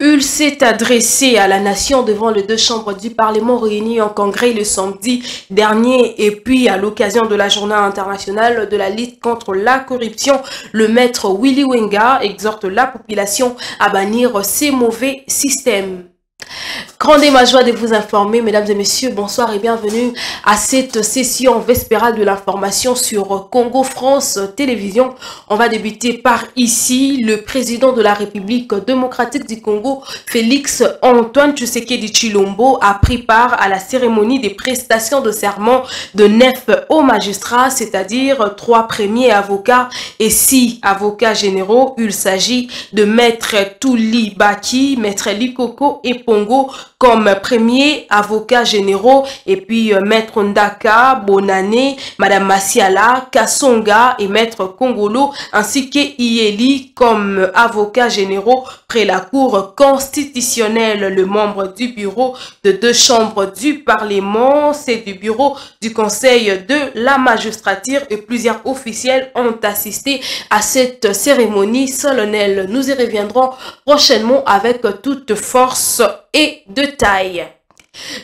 Il s'est adressé à la nation devant les deux chambres du Parlement réunies en congrès le samedi dernier et puis à l'occasion de la journée internationale de la lutte contre la corruption, le maître Willy Wenga exhorte la population à bannir ces mauvais systèmes. Grande est ma joie de vous informer, mesdames et messieurs, bonsoir et bienvenue à cette session vespérale de l'information sur Congo France Télévision. On va débuter par ici, le président de la République démocratique du Congo, Félix Antoine Tshisekedi Tshilombo, a pris part à la cérémonie des prestations de serment de 9 hauts magistrats, c'est-à-dire 3 premiers avocats et 6 avocats généraux. Il s'agit de Maître Touli Baki, Maître Likoko et Pongo comme premiers avocats généraux, et puis Maître Ndaka, Bonane, Madame Masiala, Kassonga et Maître Kongolo, ainsi que Ieli comme avocats généraux près la Cour constitutionnelle. Le membre du bureau de 2 chambres du Parlement, c'est du bureau du Conseil de la magistrature et plusieurs officiels ont assisté à cette cérémonie solennelle. Nous y reviendrons prochainement avec toute force et de taille.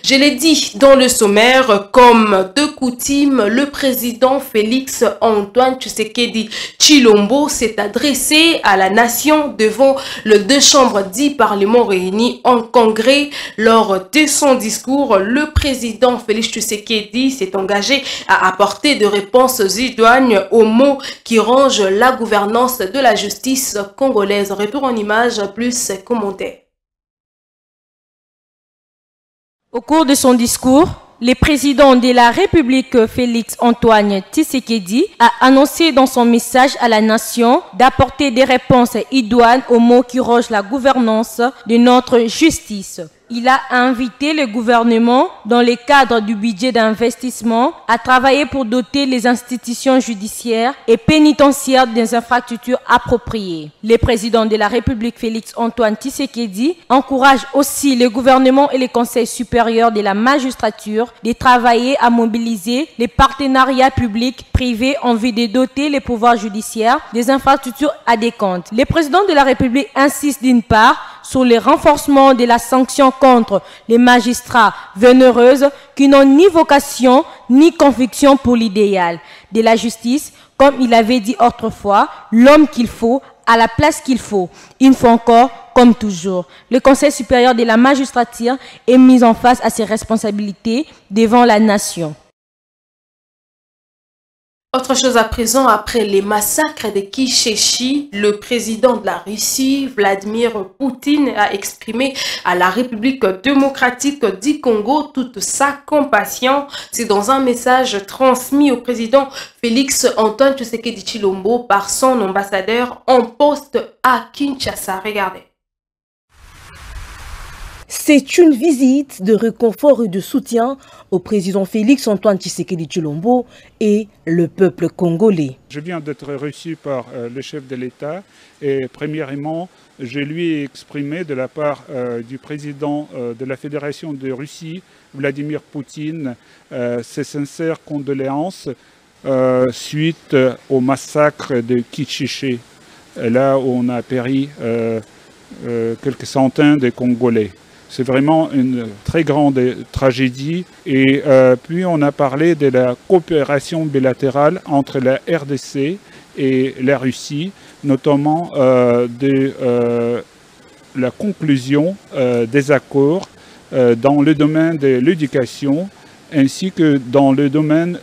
Je l'ai dit dans le sommaire, comme de coutume, le président Félix Antoine Tshisekedi Tshilombo s'est adressé à la nation devant les 2 chambres du Parlement réunies en congrès. Lors de son discours, le président Félix Tshisekedi s'est engagé à apporter des réponses idoines aux maux qui rongent la gouvernance de la justice congolaise. Retour en image plus commentaires. Au cours de son discours, le président de la République Félix Antoine Tshisekedi a annoncé dans son message à la nation d'apporter des réponses idoines aux maux qui rongent la gouvernance de notre justice. Il a invité le gouvernement, dans le cadre du budget d'investissement, à travailler pour doter les institutions judiciaires et pénitentiaires des infrastructures appropriées. Le président de la République, Félix Antoine Tshisekedi, encourage aussi le gouvernement et le Conseil supérieur de la magistrature de travailler à mobiliser les partenariats publics-privés en vue de doter les pouvoirs judiciaires des infrastructures adéquates. Le président de la République insiste d'une part sur le renforcement de la sanction contre les magistrats véreux qui n'ont ni vocation ni conviction pour l'idéal de la justice, comme il avait dit autrefois, l'homme qu'il faut à la place qu'il faut. Une fois encore, comme toujours, le Conseil supérieur de la magistrature est mis en face à ses responsabilités devant la nation. Autre chose à présent, après les massacres de Kishinev, le président de la Russie, Vladimir Poutine, a exprimé à la République démocratique du Congo toute sa compassion. C'est dans un message transmis au président Félix Antoine Tshisekedi Tshilombo par son ambassadeur en poste à Kinshasa. Regardez. C'est une visite de réconfort et de soutien au président Félix Antoine Tshisekedi Tshilombo et le peuple congolais. Je viens d'être reçu par le chef de l'État et premièrement, je lui ai exprimé de la part du président de la Fédération de Russie, Vladimir Poutine, ses sincères condoléances suite au massacre de Kishinev, là où on a péri quelques centaines de Congolais. C'est vraiment une très grande tragédie. Et puis on a parlé de la coopération bilatérale entre la RDC et la Russie, notamment de la conclusion des accords dans le domaine de l'éducation ainsi que dans le domaine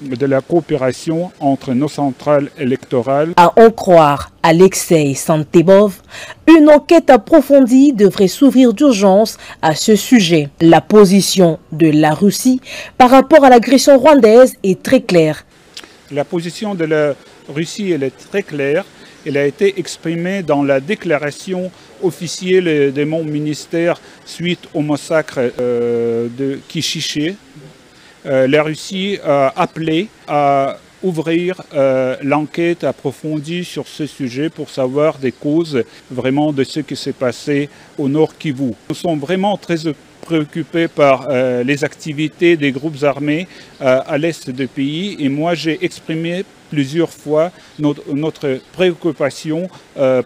de la coopération entre nos centrales électorales. À en croire Alexei Santebov, une enquête approfondie devrait s'ouvrir d'urgence à ce sujet. La position de la Russie par rapport à l'agression rwandaise est très claire. La position de la Russie elle est très claire. Elle a été exprimée dans la déclaration officielle de mon ministère suite au massacre de Kishinev. La Russie a appelé à ouvrir l'enquête approfondie sur ce sujet pour savoir des causes vraiment de ce qui s'est passé au Nord Kivu. Nous sommes vraiment très préoccupés par les activités des groupes armés à l'est du pays et moi j'ai exprimé plusieurs fois notre préoccupation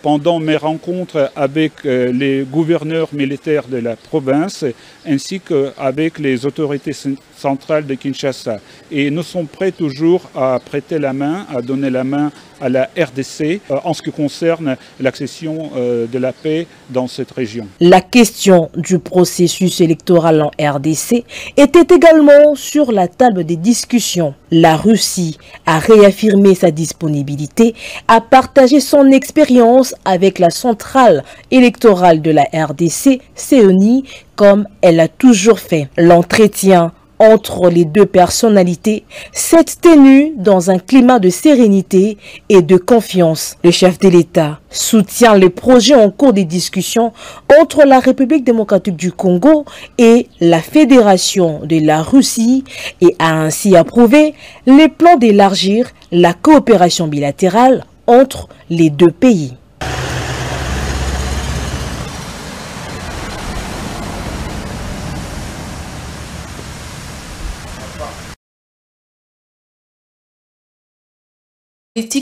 pendant mes rencontres avec les gouverneurs militaires de la province ainsi qu'avec les autorités centrales de Kinshasa. Et nous sommes prêts toujours à prêter la main, à donner la main à la RDC en ce qui concerne l'accession de la paix dans cette région. La question du processus électoral en RDC était également sur la table des discussions. La Russie a réaffirmé sa disponibilité à partager son expérience avec la centrale électorale de la RDC, CENI, comme elle a toujours fait. L'entretien entre les deux personnalités s'est tenu dans un climat de sérénité et de confiance. Le chef de l'État soutient les projets en cours des discussions entre la République démocratique du Congo et la Fédération de la Russie et a ainsi approuvé les plans d'élargir la coopération bilatérale entre les deux pays.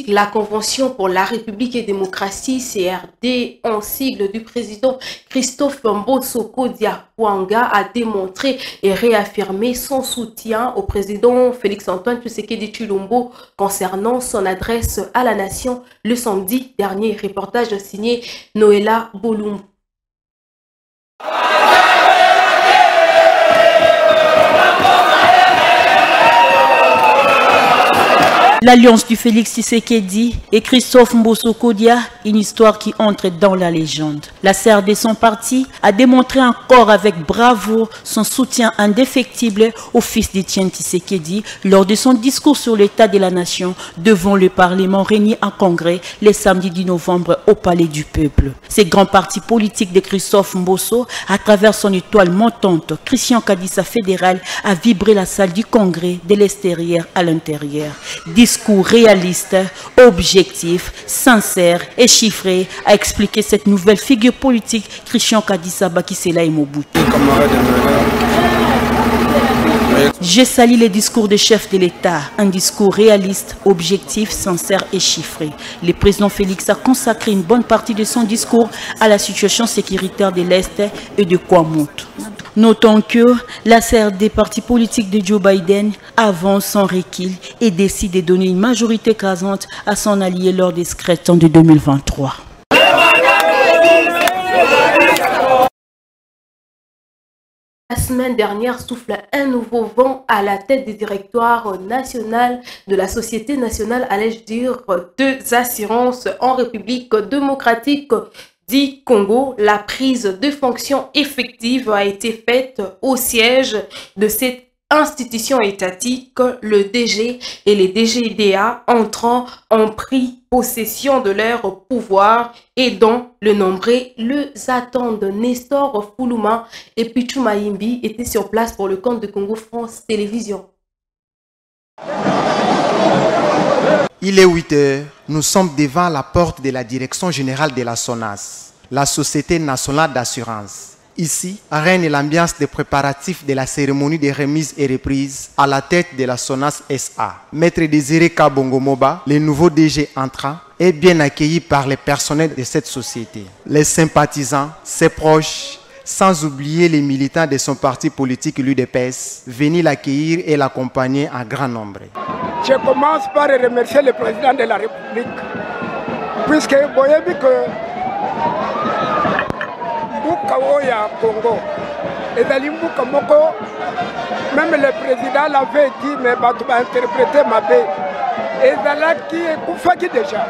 La Convention pour la République et démocratie, CRD, en sigle du président Christophe Mbosoko Diakwanga, a démontré et réaffirmé son soutien au président Félix-Antoine Tshisekedi Tshilombo concernant son adresse à la nation le samedi dernier. Reportage signé Noëlla Bolum. L'alliance du Félix Tshisekedi et Christophe Mbosoko Dia, une histoire qui entre dans la légende. La CRD, son parti, a démontré encore avec bravoure son soutien indéfectible au fils d'Étienne Tshisekedi lors de son discours sur l'état de la nation devant le Parlement réuni en congrès le samedi 10 novembre au Palais du Peuple. Ce grand parti politique de Christophe Mbosso, à travers son étoile montante, Christian Kadissa fédéral, a vibré la salle du congrès de l'extérieur à l'intérieur. Discours réaliste, objectif, sincère et chiffré a expliqué cette nouvelle figure politique, Christian Kadissa Bakisela et Mobutu. J'ai sali les discours des chefs de l'État, un discours réaliste, objectif, sincère et chiffré. Le président Félix a consacré une bonne partie de son discours à la situation sécuritaire de l'Est et de Kwamut. Notons que la CRD des partis politiques de Joe Biden avance sans recul et décide de donner une majorité écrasante à son allié lors des scrutins de 2023. La semaine dernière souffle un nouveau vent à la tête du directoire national de la Société nationale, allais-je dire, deux assurances en République démocratique du Congo. La prise de fonction effective a été faite au siège de cette institution étatique, le DG et les DGDA entrant en pris possession de leur pouvoir et dont le nombré le attendent. Nestor Foulouma et Pichu Maïmbi étaient sur place pour le compte de Congo France Télévisions. Il est 8 heures, nous sommes devant la porte de la direction générale de la SONAS, la Société nationale d'assurance. Ici, règne l'ambiance des préparatifs de la cérémonie de remise et reprise à la tête de la SONAS SA. Maître Désiré Kabongo Moba, le nouveau DG entrant, est bien accueilli par les personnels de cette société. Les sympathisants, ses proches, sans oublier les militants de son parti politique l'UDPS, venus l'accueillir et l'accompagner en grand nombre. Je commence par remercier le président de la République, puisque vous voyez que Bukaoya Congo, et Dalimbuka Moko, même le président l'avait dit, mais tu vas interpréter ma paix. Et Zala qui est Koufaki déjà.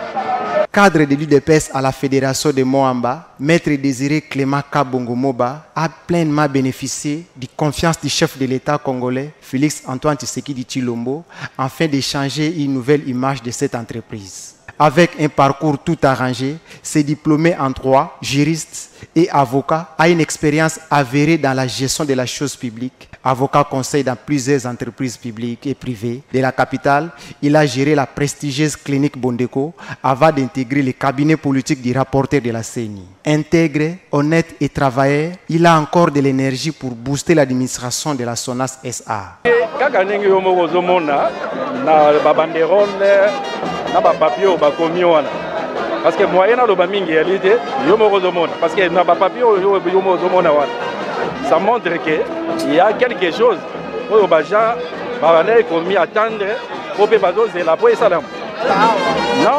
Cadre de l'UDPS à la Fédération de Moamba, Maître Désiré Clément Kabongo Moba a pleinement bénéficié de confiance du chef de l'État congolais, Félix Antoine Tshisekedi Tshilombo, afin d'échanger une nouvelle image de cette entreprise. Avec un parcours tout arrangé, s'est diplômé en droit, juriste et avocat, a une expérience avérée dans la gestion de la chose publique. Avocat conseil dans plusieurs entreprises publiques et privées de la capitale, il a géré la prestigieuse clinique Bondeko avant d'intégrer le cabinet politique du rapporteur de la CENI. Intègre, honnête et travailleur, il a encore de l'énergie pour booster l'administration de la SONAS SA. Parce que moyen na loba mingi réalité yo moko zomona parce que na ba papier yo moko zomona wana ça montre que il y a quelque chose oyo ba gens ba na commis attendre pour pe bazo zela pour ça non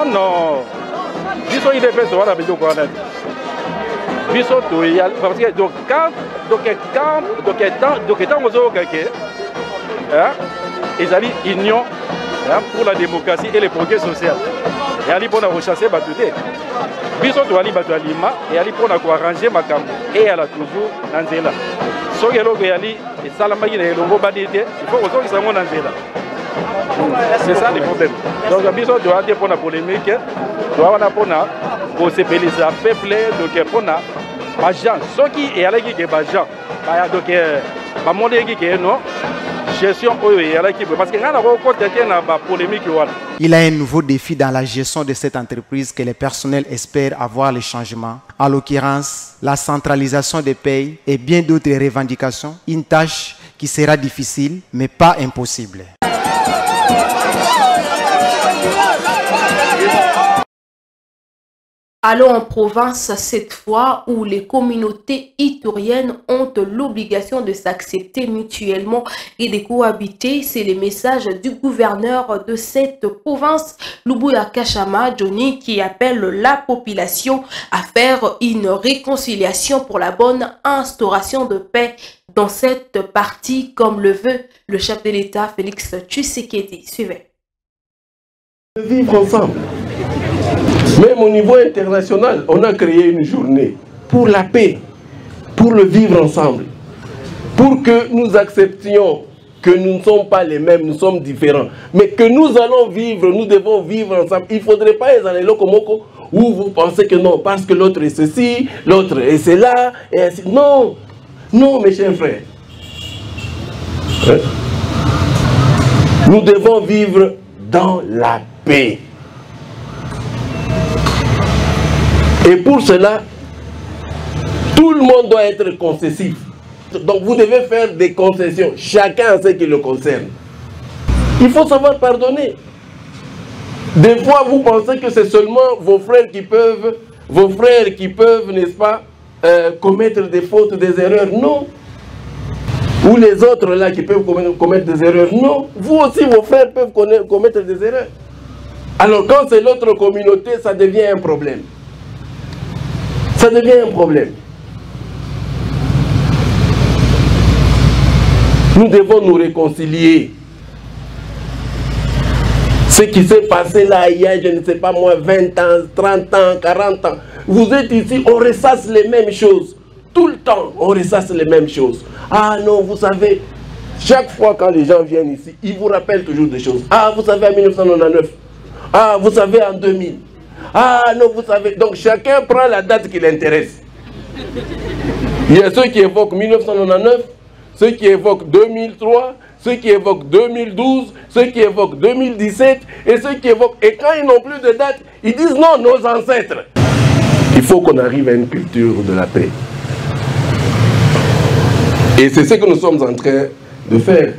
non biso il fait ça wana biso ko wana biso to ya parce que donc tant ozo kake hein ezali union pour la démocratie et le progrès social. Et ali pour rechasser batute. Biso to ali batu alima et ali pour arranger makambo et elle a toujours nanzela. So yelo go yali et salama yi longo badite, il faut que ça monte nanzela. C'est ça le problème. Donc biso to ate pour la polémique, to wana pour na ko sepelisa peuple donc pour na agent. So qui et ala qui ke agent. Ba donc ba monde qui non. Il a un nouveau défi dans la gestion de cette entreprise que les personnels espèrent avoir les changements. En l'occurrence, la centralisation des payes et bien d'autres revendications. Une tâche qui sera difficile, mais pas impossible. Allons en province cette fois où les communautés ituriennes ont l'obligation de s'accepter mutuellement et de cohabiter. C'est le message du gouverneur de cette province, Lubuya Kachama Johnny, qui appelle la population à faire une réconciliation pour la bonne instauration de paix dans cette partie, comme le veut le chef de l'État Félix Tshisekedi. Suivez. Vivre ensemble. Même au niveau international, on a créé une journée pour la paix, pour le vivre ensemble, pour que nous acceptions que nous ne sommes pas les mêmes, nous sommes différents, mais que nous allons vivre, nous devons vivre ensemble. Il ne faudrait pas être dans les locomoko où vous pensez que non, parce que l'autre est ceci, l'autre est cela, et ainsi. Non, non mes chers frères. Nous devons vivre dans la paix. Et pour cela, tout le monde doit être concessif. Donc vous devez faire des concessions, chacun a ce qui le concerne. Il faut savoir pardonner. Des fois, vous pensez que c'est seulement vos frères qui peuvent, n'est-ce pas, commettre des fautes, des erreurs. Non. Ou les autres là qui peuvent commettre des erreurs. Non. Vous aussi, vos frères peuvent commettre des erreurs. Alors quand c'est l'autre communauté, ça devient un problème. Ça devient un problème. Nous devons nous réconcilier. Ce qui s'est passé là, il y a, je ne sais pas moi, 20 ans, 30 ans, 40 ans. Vous êtes ici, on ressasse les mêmes choses. Tout le temps, on ressasse les mêmes choses. Ah non, vous savez, chaque fois quand les gens viennent ici, ils vous rappellent toujours des choses. Ah, vous savez, en 1999. Ah, vous savez, en 2000. Ah non, vous savez, donc chacun prend la date qui l'intéresse. Il y a ceux qui évoquent 1999, ceux qui évoquent 2003, ceux qui évoquent 2012, ceux qui évoquent 2017, et ceux qui évoquent... Et quand ils n'ont plus de date, ils disent non, nos ancêtres. Il faut qu'on arrive à une culture de la paix. Et c'est ce que nous sommes en train de faire.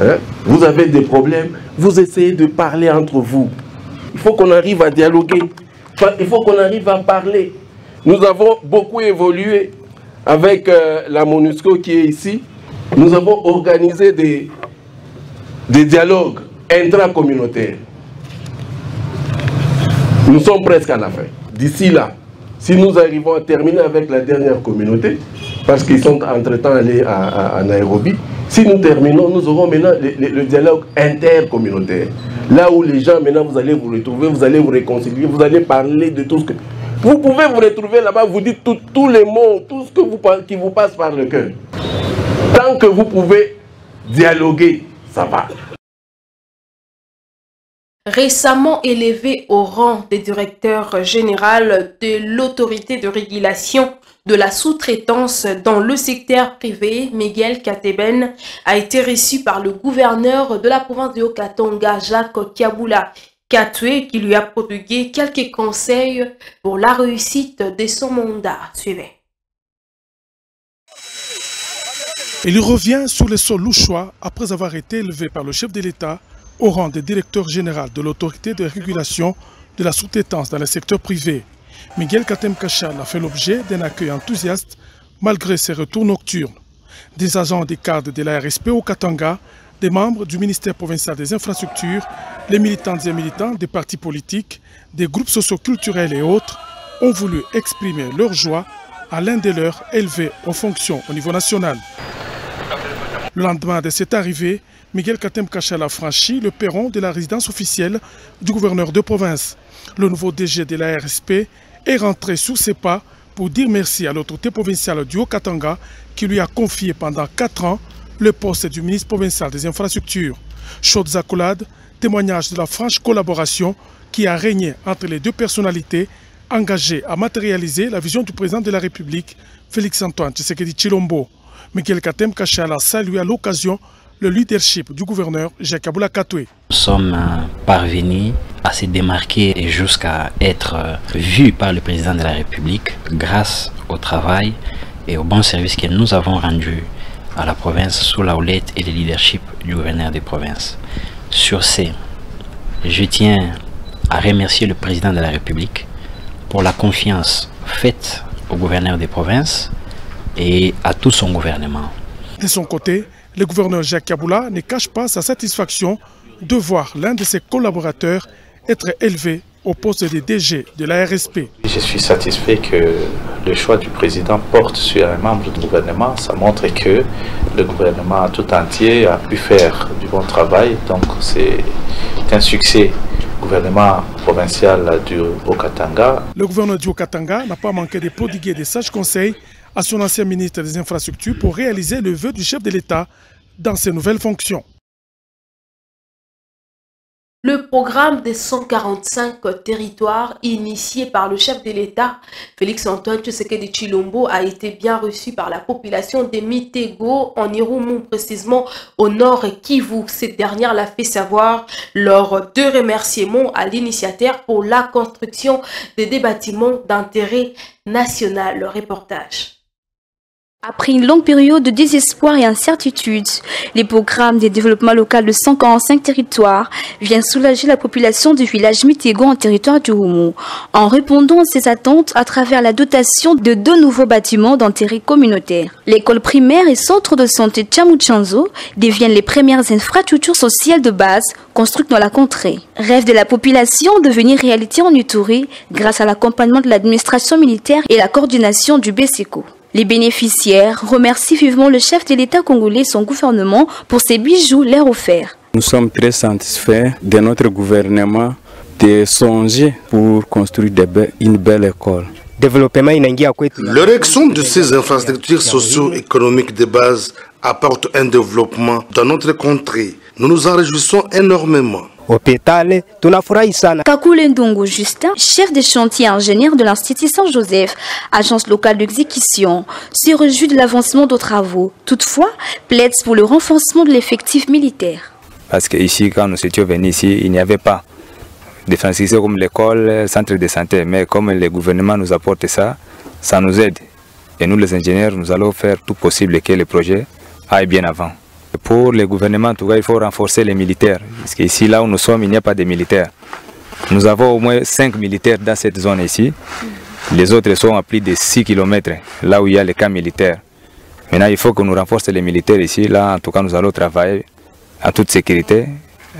Hein? Vous avez des problèmes, vous essayez de parler entre vous. Il faut qu'on arrive à dialoguer. Il faut qu'on arrive à parler. Nous avons beaucoup évolué avec la MONUSCO qui est ici. Nous avons organisé des dialogues intracommunautaires. Nous sommes presque à la fin. D'ici là, si nous arrivons à terminer avec la dernière communauté, parce qu'ils sont entre-temps allés à Nairobi, si nous terminons, nous aurons maintenant le dialogue intercommunautaire. Là où les gens, maintenant, vous allez vous retrouver, vous allez vous réconcilier, vous allez parler de tout ce que... Vous pouvez vous retrouver là-bas, vous dites tous les mots, tout ce que qui vous passe par le cœur. Tant que vous pouvez dialoguer, ça va. Récemment élevé au rang de directeur général de l'autorité de régulation de la sous-traitance dans le secteur privé, Miguel Kateben a été reçu par le gouverneur de la province de Haut-Katanga, Jacques Kiabula Katwe, qui lui a prodigué quelques conseils pour la réussite de son mandat. Suivez. Il revient sur les sols louchois après avoir été élevé par le chef de l'État au rang de directeur général de l'autorité de régulation de la sous-traitance dans le secteur privé. Miguel Katem Kachal a fait l'objet d'un accueil enthousiaste malgré ses retours nocturnes. Des agents des cadres de la RSP au Katanga, des membres du ministère provincial des infrastructures, les militantes et militants des partis politiques, des groupes socio-culturels et autres ont voulu exprimer leur joie à l'un de leurs élevés aux fonctions au niveau national. Le lendemain de cette arrivée, Miguel Katem Kachal a franchi le perron de la résidence officielle du gouverneur de province. Le nouveau DG de la RSP est rentré sur ses pas pour dire merci à l'autorité provinciale du Haut-Katanga qui lui a confié pendant 4 ans le poste du ministre provincial des infrastructures. Chaudes accolades, témoignage de la franche collaboration qui a régné entre les deux personnalités engagées à matérialiser la vision du président de la République, Félix-Antoine Tshisekedi Tshilombo. Miguel Katem Kachal a salué à l'occasion le leadership du gouverneur Jacques Kiabula Katwe. Nous sommes parvenus à se démarquer et jusqu'à être vus par le président de la République grâce au travail et au bon service que nous avons rendu à la province sous la houlette et le leadership du gouverneur des provinces. Sur ce, je tiens à remercier le président de la République pour la confiance faite au gouverneur des provinces et à tout son gouvernement. De son côté, le gouverneur Jacques Kiabula ne cache pas sa satisfaction de voir l'un de ses collaborateurs être élevé au poste de DG de la RSP. Je suis satisfait que le choix du président porte sur un membre du gouvernement. Ça montre que le gouvernement tout entier a pu faire du bon travail. Donc c'est un succès. Gouvernement provincial du Haut-Katanga. Le gouverneur du Haut-Katanga n'a pas manqué de prodiguer des sages conseils à son ancien ministre des Infrastructures pour réaliser le vœu du chef de l'État dans ses nouvelles fonctions. Le programme des 145 territoires initié par le chef de l'État, Félix-Antoine Tshisekedi Tshilombo, a été bien reçu par la population de Mitego en Irumu, précisément au nord Kivu. Cette dernière l'a fait savoir lors de remerciements à l'initiateur pour la construction de des bâtiments d'intérêt national. Le reportage. Après une longue période de désespoir et incertitude, les programmes de développement local de 145 territoires viennent soulager la population du village Mitego en territoire du Rumu, en répondant à ces attentes à travers la dotation de 2 nouveaux bâtiments d'intérêt communautaire. L'école primaire et centre de santé Tchamuchanzo deviennent les premières infrastructures sociales de base construites dans la contrée. Rêve de la population devenir réalité en Ituri grâce à l'accompagnement de l'administration militaire et la coordination du BSECO. Les bénéficiaires remercient vivement le chef de l'État congolais et son gouvernement pour ces bijoux leur offerts. Nous sommes très satisfaits de notre gouvernement de songer pour construire une belle école. L'érection de ces infrastructures socio-économiques de base apporte un développement dans notre contrée. Nous nous en réjouissons énormément. Kakule Ndongo Justin, chef de chantier ingénieur de l'Institut Saint-Joseph, agence locale d'exécution, se réjouit de l'avancement des travaux. Toutefois, plaide pour le renforcement de l'effectif militaire. Parce que ici, quand nous étions venus ici, il n'y avait pas d'infrastructures comme l'école, centre de santé. Mais comme le gouvernement nous apporte ça, ça nous aide. Et nous, les ingénieurs, nous allons faire tout possible que le projet aille bien avant. Pour le gouvernement, en tout cas, il faut renforcer les militaires. Parce qu'ici, là où nous sommes, il n'y a pas de militaires. Nous avons au moins 5 militaires dans cette zone ici. Les autres sont à plus de 6 km, là où il y a les camps militaires. Maintenant, il faut que nous renforcions les militaires ici. Là, en tout cas, nous allons travailler en toute sécurité,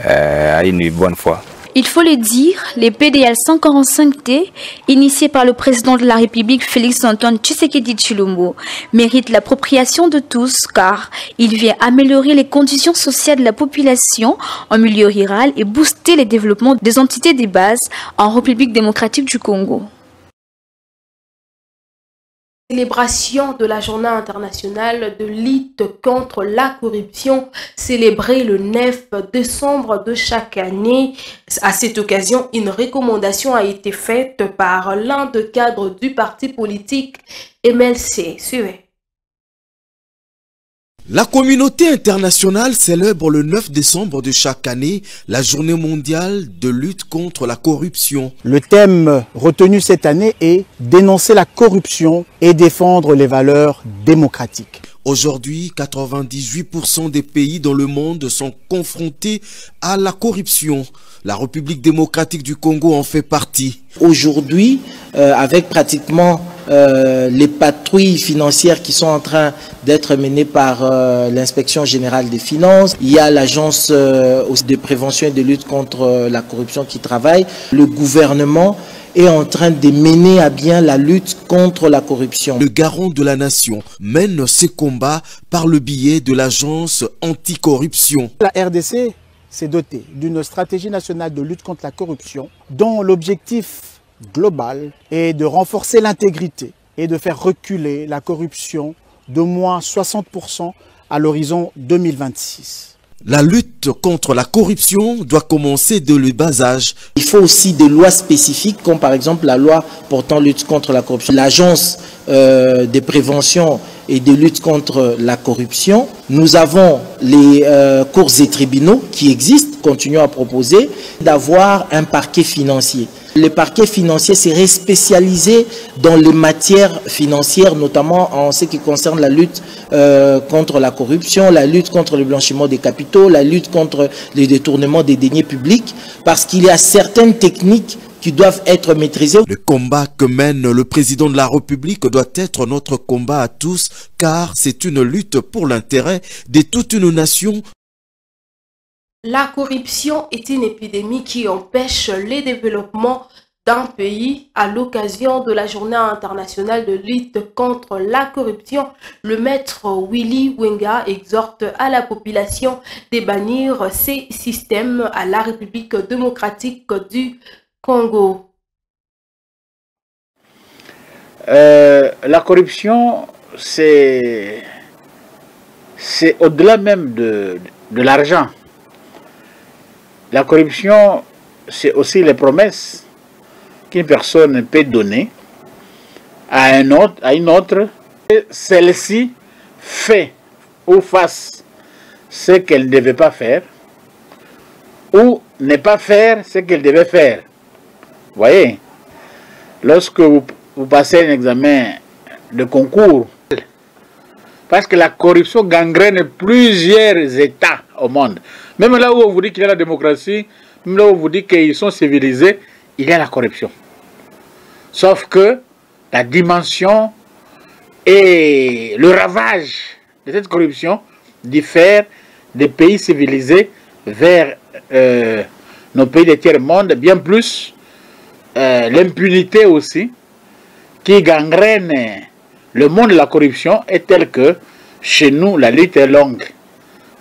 à une bonne foi. Il faut le dire, les PDL 145T, initiés par le président de la République Félix-Antoine Tshisekedi Tshilombo, méritent l'appropriation de tous car il vient améliorer les conditions sociales de la population en milieu rural et booster le développement des entités de base en République démocratique du Congo. Célébration de la Journée internationale de lutte contre la corruption, célébrée le 9 décembre de chaque année. À cette occasion, une recommandation a été faite par l'un des cadres du parti politique MLC. Suivez. La communauté internationale célèbre le 9 décembre de chaque année la journée mondiale de lutte contre la corruption. Le thème retenu cette année est « Dénoncer la corruption et défendre les valeurs démocratiques ». Aujourd'hui, 98% des pays dans le monde sont confrontés à la corruption. La République démocratique du Congo en fait partie. Aujourd'hui, avec pratiquement les patrouilles financières qui sont en train d'être menées par l'inspection générale des finances, il y a l'agence de prévention et de lutte contre la corruption qui travaille. Le gouvernement est en train de mener à bien la lutte contre la corruption. Le garant de la nation mène ses combats par le biais de l'agence anticorruption. La RDC s'est dotée d'une stratégie nationale de lutte contre la corruption dont l'objectif global est de renforcer l'intégrité et de faire reculer la corruption d'au moins 60% à l'horizon 2026. La lutte contre la corruption doit commencer dès le bas âge. Il faut aussi des lois spécifiques, comme par exemple la loi portant lutte contre la corruption. L'agence de prévention et de lutte contre la corruption. Nous avons les cours et tribunaux qui existent, continuons à proposer, d'avoir un parquet financier. Le parquet financier serait spécialisé dans les matières financières, notamment en ce qui concerne la lutte contre la corruption, la lutte contre le blanchiment des capitaux, la lutte contre le détournement des deniers publics, parce qu'il y a certaines techniques qui doivent être maîtrisées. Le combat que mène le président de la République doit être notre combat à tous, car c'est une lutte pour l'intérêt de toute une nation. La corruption est une épidémie qui empêche le développement d'un pays. À l'occasion de la Journée internationale de lutte contre la corruption, le maître Willy Wenga exhorte à la population de bannir ces systèmes à la République démocratique du Congo. La corruption, c'est au-delà même de l'argent. La corruption, c'est aussi les promesses qu'une personne peut donner à une autre. Celle-ci fait ou fasse ce qu'elle ne devait pas faire ou ne pas faire ce qu'elle devait faire. Vous voyez, lorsque vous passez un examen de concours, parce que la corruption gangrène plusieurs États au monde. Même là où on vous dit qu'il y a la démocratie, même là où on vous dit qu'ils sont civilisés, il y a la corruption. Sauf que la dimension et le ravage de cette corruption diffèrent des pays civilisés vers nos pays de tiers-monde, bien plus l'impunité aussi, qui gangrène le monde de la corruption est tel que chez nous, la lutte est longue.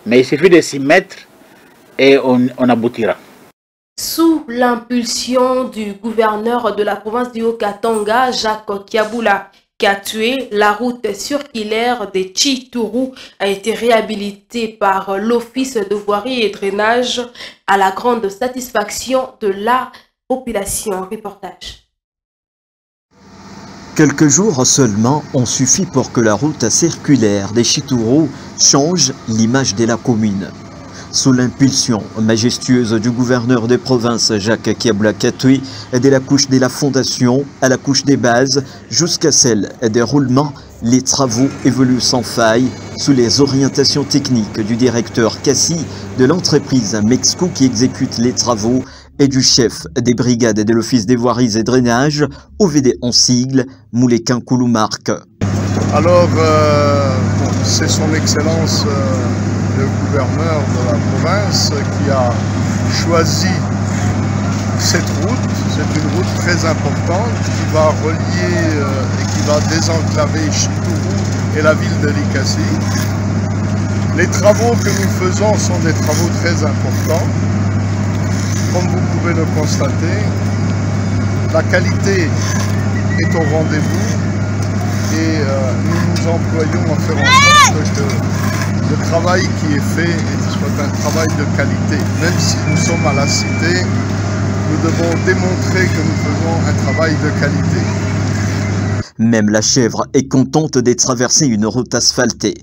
Mais il suffit de s'y mettre et on aboutira. Sous l'impulsion du gouverneur de la province du Haut-Katanga, Jacques Kiaboula, qui a tué, la route circulaire de Chitourou a été réhabilitée par l'Office de voirie et drainage à la grande satisfaction de la population. Reportage. Quelques jours seulement ont suffi pour que la route circulaire des Chitourou change l'image de la commune. Sous l'impulsion majestueuse du gouverneur des provinces Jacques Kiaboula Katoué, de la couche de la fondation à la couche des bases jusqu'à celle des roulements, les travaux évoluent sans faille sous les orientations techniques du directeur Cassi de l'entreprise Mexco qui exécute les travaux et du chef des brigades de l'Office des voiries et drainage, OVD en sigle, Moulekin Kouloumark. Alors, c'est son excellence le gouverneur de la province qui a choisi cette route. C'est une route très importante qui va relier et qui va désenclaver Chitourou et la ville de Likasi. Les travaux que nous faisons sont des travaux très importants. Comme vous pouvez le constater, la qualité est au rendez-vous et nous nous employons à faire en sorte que le travail qui est fait soit un travail de qualité. Même si nous sommes à la cité, nous devons démontrer que nous faisons un travail de qualité. Même la chèvre est contente de traverser une route asphaltée.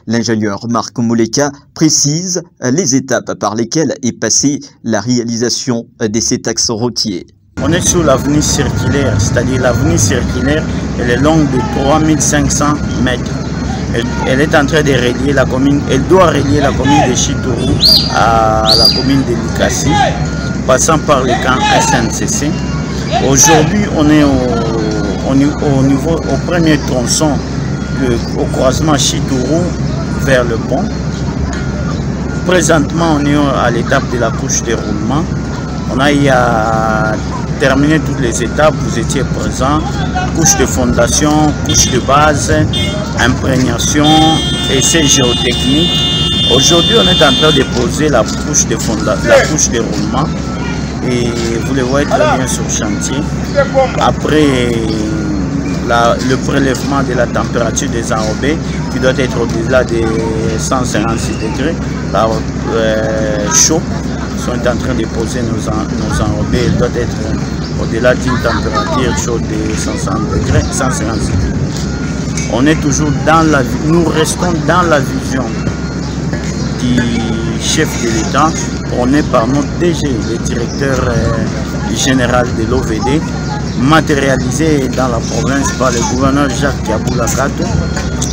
L'ingénieur Marc Mouleka précise les étapes par lesquelles est passée la réalisation de cet axe routier. On est sur l'avenue circulaire, c'est-à-dire l'avenue circulaire, elle est longue de 3500 mètres. Elle est en train de relier la commune, elle doit relier la commune de Chitourou à la commune de Likasi, passant par le camp SNCC. Aujourd'hui, on est au premier tronçon, au croisement Chitourou vers le pont. Présentement, on est à l'étape de la couche de roulement. On a eu à terminer toutes les étapes, vous étiez présents, couche de fondation, couche de base, imprégnation, essai géotechnique. Aujourd'hui, on est en train de poser la couche de fondation, la couche de roulement, et vous le voyez très bien sur le chantier. Après le prélèvement de la température des enrobés, qui doit être au-delà des 156 degrés, par chaud, sont en train de poser nos enrobés. Il doit être au-delà d'une température chaude de 150 degrés, 156 degrés. On est toujours dans la, nous restons dans la vision du chef de l'État, prôné par notre DG, le directeur général de l'OVD, matérialisé dans la province par le gouverneur Jacques Kaboula Kato.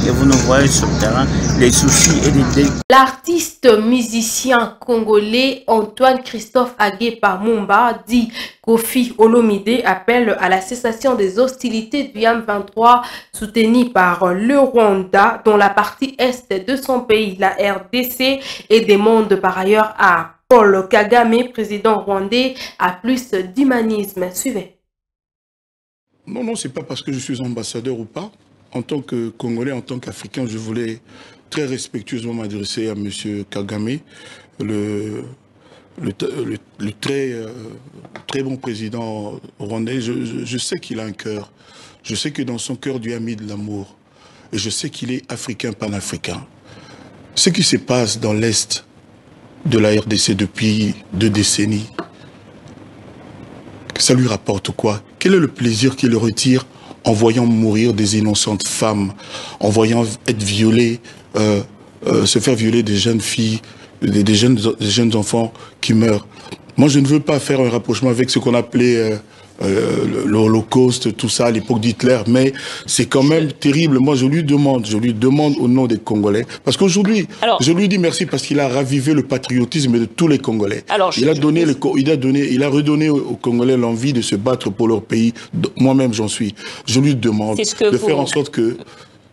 Et vous nous voyez sur le terrain les soucis et les... L'artiste musicien congolais Antoine Christophe Agué Pamumba, dit Kofi Olomide, appelle à la cessation des hostilités du M23 soutenues par le Rwanda dans la partie est de son pays, la RDC, et demande par ailleurs à Paul Kagame, président rwandais, à plus d'humanisme. Suivez. Non, c'est pas parce que je suis ambassadeur ou pas. En tant que Congolais, en tant qu'Africain, je voulais très respectueusement m'adresser à M. Kagame, le très bon président rwandais. Je sais qu'il a un cœur. Je sais que dans son cœur, Dieu a mis de l'amour. Et je sais qu'il est africain, panafricain. Ce qui se passe dans l'Est de la RDC depuis 2 décennies, ça lui rapporte quoi? Quel est le plaisir qu'il retire en voyant mourir des innocentes femmes, en voyant être violées, se faire violer des jeunes filles, des jeunes enfants qui meurent? Moi, je ne veux pas faire un rapprochement avec ce qu'on appelait l'Holocauste, tout ça, à l'époque d'Hitler, mais c'est quand même terrible. Moi, je lui demande au nom des Congolais, parce qu'aujourd'hui, je lui dis merci parce qu'il a ravivé le patriotisme de tous les Congolais. Il a redonné aux Congolais l'envie de se battre pour leur pays. Moi-même, j'en suis. Je lui demande de faire en sorte que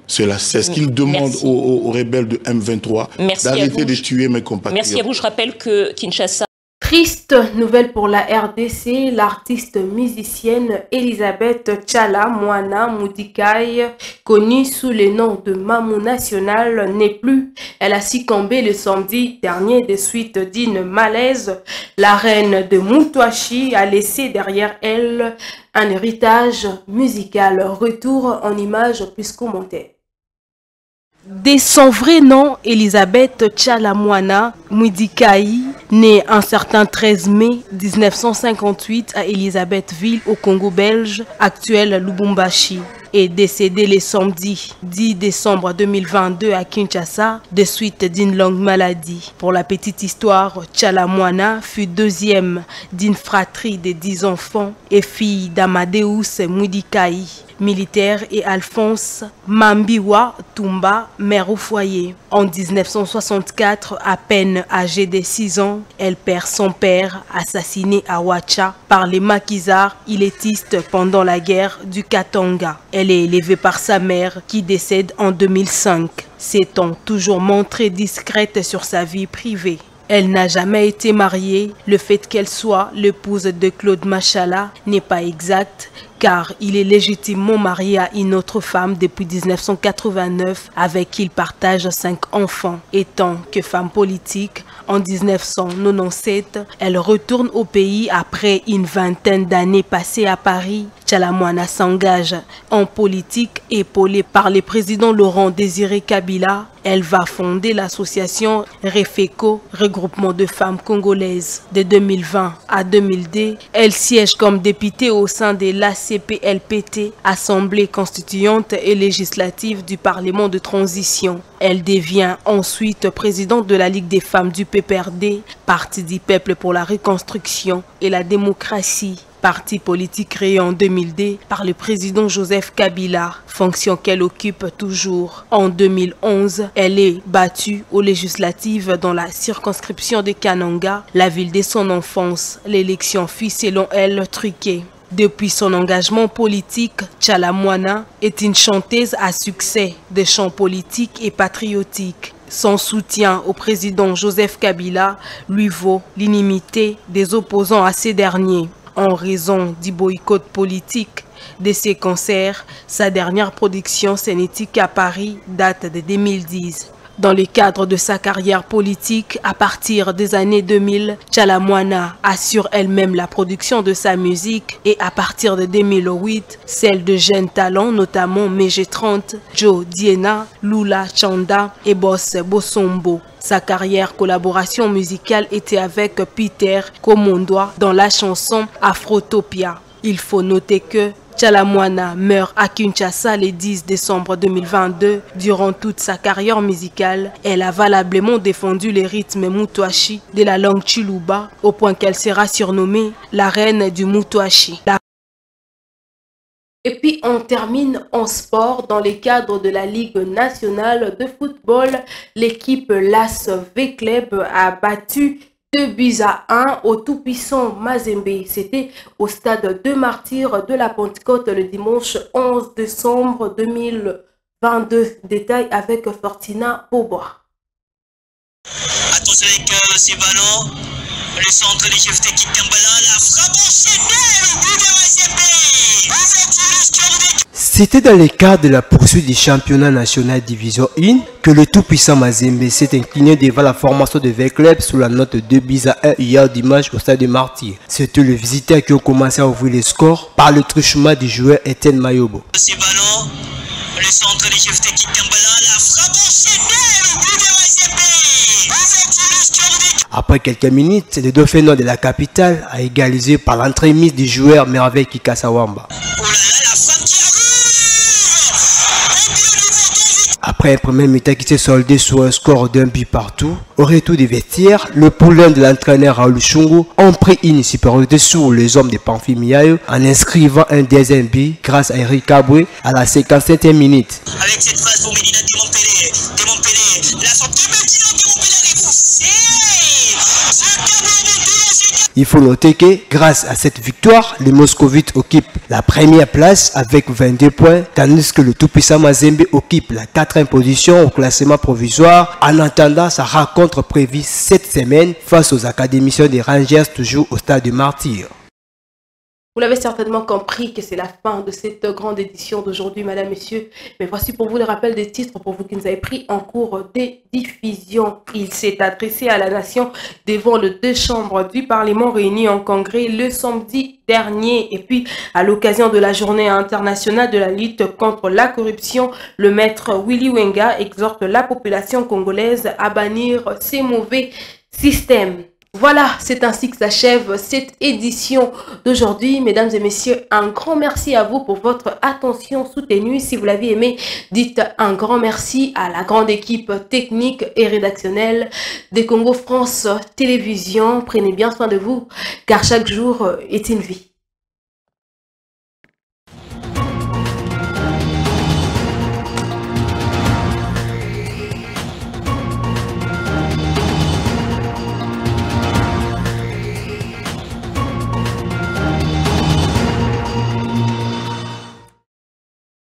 cela cesse, qu'il demande aux rebelles de M23 d'arrêter de tuer mes compatriotes. Merci à vous. Je rappelle que Kinshasa... Triste nouvelle pour la RDC, l'artiste musicienne Elisabeth Tchala Mwana Mudikai, connue sous le nom de Mamou National, n'est plus. Elle a succombé le samedi dernier des suites d'une malaise. La reine de Moutouachi a laissé derrière elle un héritage musical. Retour en images plus commenté. De son vrai nom, Elisabeth Tchalamwana Mudikai, née un certain 13 mai 1958 à Elisabethville au Congo belge, actuel Lubumbashi, est décédée le samedi 10 décembre 2022 à Kinshasa de suite d'une longue maladie. Pour la petite histoire, Tchalamwana fut deuxième d'une fratrie de 10 enfants et fille d'Amadeus Mudikai, militaire, et Alphonse Mambiwa Tumba, mère au foyer. En 1964, à peine âgée de 6 ans, elle perd son père, assassiné à Ouacha par les maquisards ilétistes pendant la guerre du Katanga. Elle est élevée par sa mère qui décède en 2005, s'étant toujours montrée discrète sur sa vie privée. Elle n'a jamais été mariée. Le fait qu'elle soit l'épouse de Claude Machala n'est pas exact, car il est légitimement marié à une autre femme depuis 1989 avec qui il partage 5 enfants. Étant que femme politique, en 1997, elle retourne au pays après une vingtaine d'années passées à Paris. Tchalamouana s'engage en politique épaulée par le président Laurent Désiré Kabila. Elle va fonder l'association REFECO, regroupement de femmes congolaises. De 2020 à 2002, elle siège comme députée au sein de l'ACPLPT, Assemblée constituante et législative du Parlement de transition. Elle devient ensuite présidente de la Ligue des femmes du PPRD, Parti du peuple pour la reconstruction et la démocratie. Parti politique créé en 2002 par le président Joseph Kabila, fonction qu'elle occupe toujours. En 2011, elle est battue aux législatives dans la circonscription de Kananga, la ville de son enfance. L'élection fut selon elle truquée. Depuis son engagement politique, Tchalamouana est une chanteuse à succès de chants politiques et patriotiques. Son soutien au président Joseph Kabila lui vaut l'inimité des opposants à ces derniers. En raison du boycott politique de ses concerts, sa dernière production scénique à Paris date de 2010. Dans le cadre de sa carrière politique, à partir des années 2000, Tchalamouana assure elle-même la production de sa musique et à partir de 2008, celle de jeunes talents, notamment Mege 30, Joe Diena, Lula Chanda et Boss Bosombo. Sa carrière collaboration musicale était avec Peter Komondoa dans la chanson Afrotopia. Il faut noter que Tchalamouana meurt à Kinshasa le 10 décembre 2022. Durant toute sa carrière musicale, elle a valablement défendu les rythmes Mutuashi de la langue Chiluba au point qu'elle sera surnommée la reine du Mutuashi. Et puis on termine en sport dans le cadre de la Ligue nationale de football. L'équipe LAS V-Club a battu 2-1 au tout-puissant Mazembe. C'était au stade de Martyrs de la Pentecôte le dimanche 11 décembre 2022. Détail avec Fortina Bobois. Attention avec ce ballon. Le centre de Jefté qui Kambala, la frappe enchaînée, le but de Mazembe. C'était dans le cadre de la poursuite du championnat national Division 1 que le tout-puissant Mazembe s'est incliné devant la formation de V-Club sous la note 2-1 hier dimanche au stade de Martyrs. C'était les visiteurs qui ont commencé à ouvrir les scores par le truchement du joueur Etienne Mayobo. Ce ballon, le centre de Jefté qui Kambala, la frappe enchaînée, le but de Mazembe. Après quelques minutes, le Dauphin de la capitale a égalisé par l'entremise du joueur Merveille Kikasawamba. Après un premier mi-temps qui s'est soldé sur un score d'un but partout, au retour des vestiaires, le poulain de l'entraîneur Raoul Chungu ont pris une supériorité sur les hommes de Pamphile Miayo en inscrivant un deuxième but grâce à Eric Kabwe à la 57e minute. Avec cette phase pour Medina Demontpelé, la sortie de Medina Demontpelé est poussée. Il faut noter que grâce à cette victoire, les Moscovites occupent la première place avec 22 points, tandis que le tout-puissant Mazembe occupe la 4e position au classement provisoire en attendant sa rencontre prévue cette semaine face aux académiciens des Rangers toujours au stade de Martyrs. Vous l'avez certainement compris que c'est la fin de cette grande édition d'aujourd'hui, mesdames, messieurs. Mais voici pour vous le rappel des titres pour vous qui nous avez pris en cours de diffusion. Il s'est adressé à la nation devant les 2 chambres du Parlement réunies en congrès le samedi dernier. Et puis, à l'occasion de la journée internationale de la lutte contre la corruption, le maître Willy Wenga exhorte la population congolaise à bannir ces mauvais systèmes. Voilà, c'est ainsi que s'achève cette édition d'aujourd'hui. Mesdames et messieurs, un grand merci à vous pour votre attention soutenue. Si vous l'avez aimé, dites un grand merci à la grande équipe technique et rédactionnelle des Congo France Télévisions. Prenez bien soin de vous, car chaque jour est une vie.